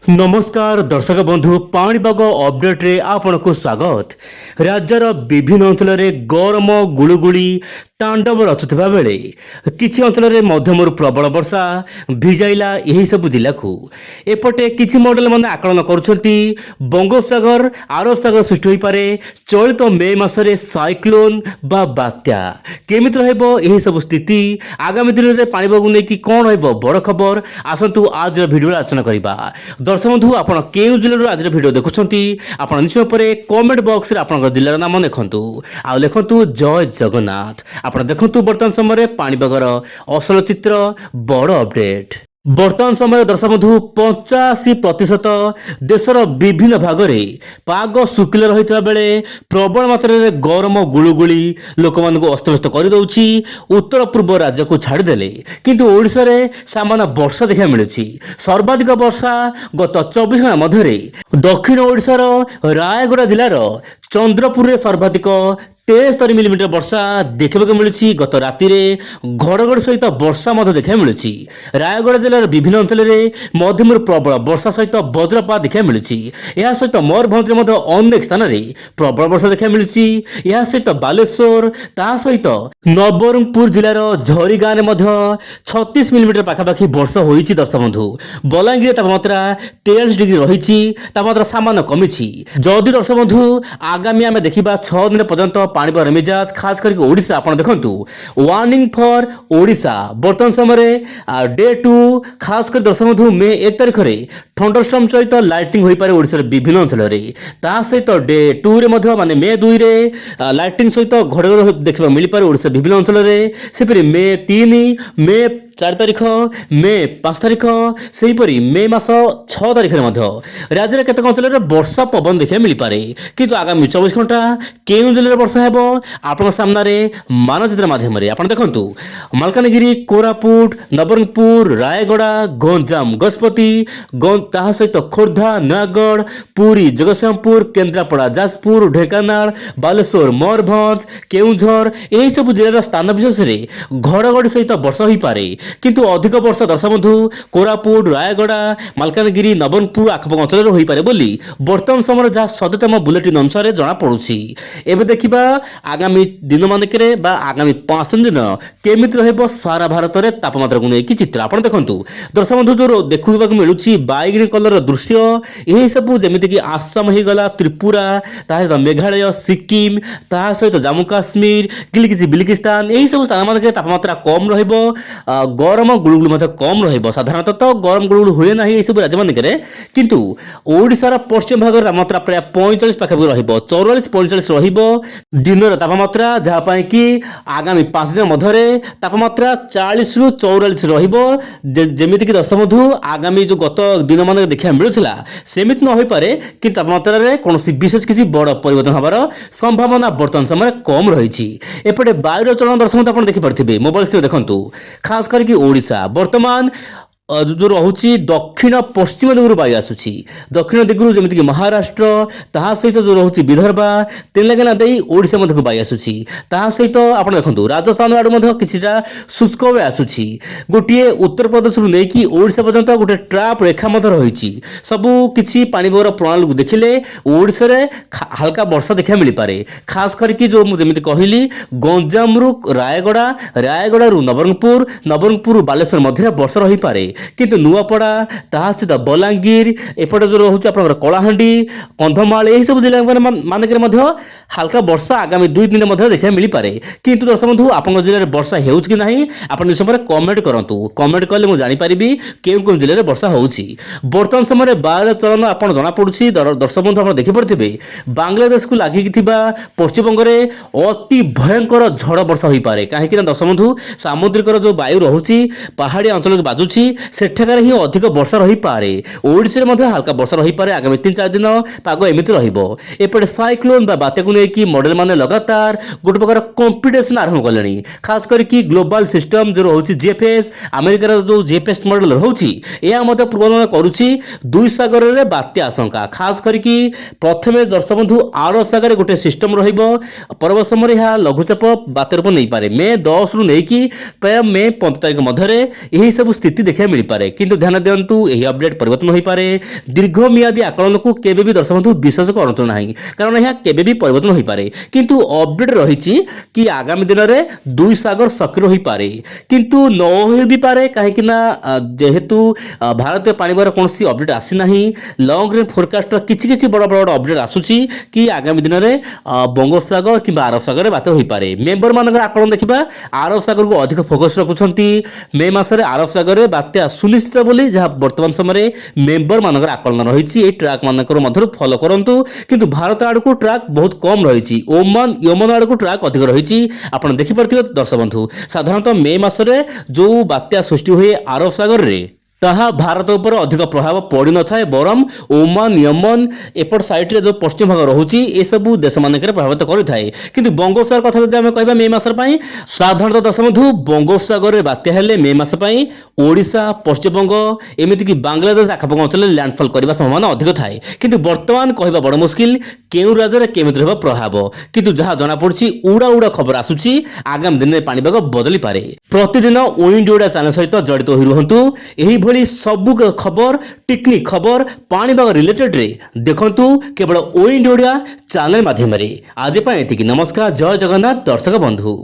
नमस्कार दर्शक बंधु पाणीपाग अपडेट रे आपनको स्वागत। राज्यर विभिन्न अंचल में गरम गुड़गुड़ी तांडव रचुवा बेले किछि अंचल में मध्यम प्रबल वर्षा भिजाइला यही सब जिला को एपटे किछि मॉडल माने आकलन करुछंती बंगोपसागर आरब सागर सृष्टि होई पारे चलित मे मासरे साइक्लोन बा बात्या केमिति रहबो यही सब स्थिति आगामी दिन में पाणीपाग नै कि कोन रहबो बड़ खबर आसंतु आज वीडियो आलोचना करिबा। दर्शक बंधु आपण केउ जिल्लार आज वीडियो देखुछंती आपण निश्चय परे कमेंट बॉक्स रे आपण जिल्लार नाम लिखंतु आ लिखंतु जय जगन्नाथ। आपण देखंतु वर्तमान समय पाणीपागर असल चित्र बड़ अपडेट। वर्तमान समय दर्शक बंधु 85% देशर विभिन्न भाग में पाग शुक्ल रही बेले प्रबल मात्रा रे गरम गुड़गुड़ी लोक मान अस्तव्यस्त करदे। उत्तर पूर्व राज्य को छाड़देले किंतु ओडिशा रे सामान्य वर्षा देखा मिलुछि। सर्वाधिक वर्षा गत 24 घंटा मध्य दक्षिण ओडिशार रायगड़ा जिलार चंद्रपुर रे सर्वाधिक 73 मिलीमीटर वर्षा देखा मिलूँ। गत राति घड़घड़ सहित वर्षा देखा मिलूँ। रायगढ़ जिलार विभिन्न अंचल में मध्यम प्रबल वर्षा सहित वज्रपात देखा मिलूँ। यह सहित मयूरभंज अनेक स्थान में प्रबल वर्षा देखा मिलूँ। यह सहित बालेश्वर ता सहित नवरंगपुर जिलार झरीगाँ में 36 मिलीमीटर पाखापाखि वर्षा होती। दर्शक बंधु बलांगीर तापमात्रा 43 डिग्री रही तापमात्रा सामान्य कमी। जदि दर्शक बंधु आगामी आम देखा 6 दिन पर्यंत पाणीपाग मिजाज खास करके ओडिशा आपण देखंतु वार्निंग फॉर ओडिशा वर्तमान समय डे 2 खास कर दर्शक बंधु मे 1 तारिख रे थंडरस्टॉर्म सहित लाइटिंग होई पारे ओडिशा विभिन्न अंचल रे ता सहित डे 2 रे मध्य माने मे 2 रे लाइटिंग सहित घड़घड़ देखबा मिली पारे ओडिशा विभिन्न अंचल रे सेपरि मे 3 मे 4 तारिख मे 5 तारिख सेहीपरि मे मास 6 तारिख राज्य केतक अंचल में वर्षा पवन देखा मिल पारे किंतु आगामी 24 घंटा केउं जिले में वर्षा हेबो आपण सामने मानचित्र माध्यम आप देखंतु मालकानगिरी कोरापुट नवरंगपुर रायगड़ा गंजाम गजपति ताहा सहित खोर्धा नयागढ़ पुरी जगतसिंहपुर केन्द्रापड़ा जाजपुर ढेंकानाल बालेश्वर मयूरभंज केउंझर यही सब जिलार स्थान विशेष में घड़घड़ी सहित वर्षा हो पारे किंतु अधिक वर्षा दर्शक बंधु कोरापुट रायगड़ा मालकानगिरी नवरंगपुर आखपाख अंचल हो पारे बोली वर्तमान समय जहाँ सद्यतम बुलेटिन अनुसार जना पड़ुछि। एबे देखिबा आगामी दिन मानकरे बा आगामी 5 दिन केमिति रहबो सारा भारत रे तापमात्रा को लेकिन चित्र आपण देखंतु। दर्शक बंधु जो देखुवा मिलुछि बैगनी कलर दृश्य यही सब जेमिति कि आसाम ही गला त्रिपुरा ता सहित मेघालय सिक्किम ता सहित जम्मू काश्मीर किलकिसी बिलकिस्तान यही सब स्थान मानकरे तापमात्रा कम रहबो गरम गुळुगुळु मध्ये कम रहबो। साधारणतः तो गरम गुळुगुळु हुए नाही एही सब राज्य मानकरे किंतु ओडिशार पश्चिम भाग तापमात्रा प्राय 45 पाखापाखि रहबो 44-45 रहबो दिन तापमात्रा जहाँ कि आगामी 5 दिन मध्य तापमात्रा 40 रु 44 रहिबो। जेमिति कि दर्शक बंधु आगामी जो गत दिन मान देखा मिलूला सेमिति न होई पारे कि तापमात्रा रे कोनोसी विशेष किसी बड़ परिवर्तन हबार संभावना वर्तमान समय कम रही। एपटे वायुर चलन दर्शक बंधु आपण देखि पारथिबे मोबाइल स्क्रीन देखंतु खास करके ओडिशा वर्तमान जो रोचे दक्षिण पश्चिम दिगु वायु आसुची दक्षिण दिगु जमिति कि महाराष्ट्र ता सहित जो रोचे विदर्भा तेलंगाना दे ओडिशा मध्य वायु आसुची ता सहित आपण देखंतु राजस्थान आडु मध्य किछिटा शुष्क वायु आसुची गोटे उत्तर प्रदेश रु नेकी ओडिशा पर्यंत गोटे ट्रैप रेखा मध्य रहिची सबु किछि पाणीपागर प्रणाली को देखिले ओडिशा रे हल्का वर्षा देखा मिल पारे खास करके जो मु जमिति कहली गंजाम रु रायगड़ा रायगड़ा रु नवरंगपुर बालेश्वर मध्य वर्षा रही पारे किंतु नुआपड़ा ताहा सहित बलांगीर एपटे जो रोचे आपनकर कलाहांडी कंधमाल यही सब जिला मानकर मध्य हल्का वर्षा आगामी 2 दिन मध्य देखा मिल पारे किंतु दर्शक बंधु आपन जिले में वर्षा हेउछ कि नहीं आपन समय कमेंट करंतु कमेंट कले मु जानि परिबी केउ जिले में वर्षा होउछि। वर्तमान समय बायर चलन आपन जना पड़ुछि दर्शक बंधु आपन देखि पड़थिबे बांग्लादेश को लागि थिबा पश्चिम बंग रे अति भयंकर झड़ वर्षा होई पारे काहे कि दर्शक बंधु सामुद्रिक जो वायु रहुछि पहाड़ी अंचल बाजुछि सेठाकार ही अधिक वर्षा रही पारे ओडिशा रे हल्का वर्षा रही पारे आगामी 3-4 दिन पाग एमिति रहिबो। एपटे साइक्लोन बा बात्या को लेकी मॉडल माने लगातार गोटे प्रकार कंपटीशन आरंभ कलेनी खास करके ग्लोबल सिस्टम जो रहउछि जीएफएस अमेरिकार जो जीएफएस मॉडल रहउछि या मते पूर्वानुमान करूछि 2 सागर रे बात्या आशंका खास करके प्रथमे दर्शक बंधु आरो सागर गोटे सिस्टम रहिबो परवर्त समय यह लघुचाप बात्या रूप नहीं पारे मे 10 रु नेकी प्राय मे 15 तारिख मध्य यही सब स्थिति देखा मिलपे किंतु ध्यान दिंतु यही अपडेट परिवर्तन हो पारे दीर्घमियादी आकलन को केबे भी दर्शक बंधु विश्वास करतु ना कारण यह केबे भी परिवर्तन हो पारे किंतु अपडेट रही कि आगामी दिन में दुई सागर सक्रिय हो पारे किंतु न हो भी पारे कहीं जेहेतु भारतीय पाणीपाग कौन अपडेट आसी ना लंग रेंज फोरकास्ट किसी किसी बड़ बड़ अपडेट आसूची कि आगामी दिन में बंगोपसागर कि अरब सागर बात्या हो पारे मेंबर मान आकलन देखा अरब सागर को अधिक फोकस रखुंट मे मसरे अरब सागर में बात्या सुनिश्चित बोली जहाँ बर्तमान समय मेंबर मान आकलन रही ट्राक मान फॉलो करूँ किंतु भारत आड़ को ट्राक बहुत कम रही ओमान यमन आड़ को ट्राक अधिक रही आप देखिपे दर्शक बंधु साधारणतः मे मसरे जो बात्या सृष्टि हुए अरब सागर में ताहा भारत उपर अधिक प्रभाव पड़ न था बरम ओमान यमन एपट साइड रे जो पश्चिम भाग रोचे ये सब देश मानक प्रभावित करें किंतु बंगोपसागर कथा जब आम कह मे मस साधारणतः दर्शक बंधु बंगोपसागर में बात्या हेले मे मस ओडिशा पश्चिमबंग एमतीक बांग्लादेश आखपाख अंचल लैंडफॉल करने संभावना अधिक थाए किंतु वर्तमान कहवा बड़ मुस्किल केउ राज्य में केमिति रह प्रभाव किंतु जहां जना पड़ी उड़ा उड़ा खबर आसूची आगामी दिन में पाणीपाग बदली पारे प्रतिदिन विंड ओडिया चैनल सहित जड़ित हो रुहतु भली सबु खबर टेक्निक खबर पाणीपाग रिलेटेड रे देखंतु केवल विंड ओडिया चैनल माध्यम आज एति नमस्कार जय जगन्नाथ दर्शक बंधु।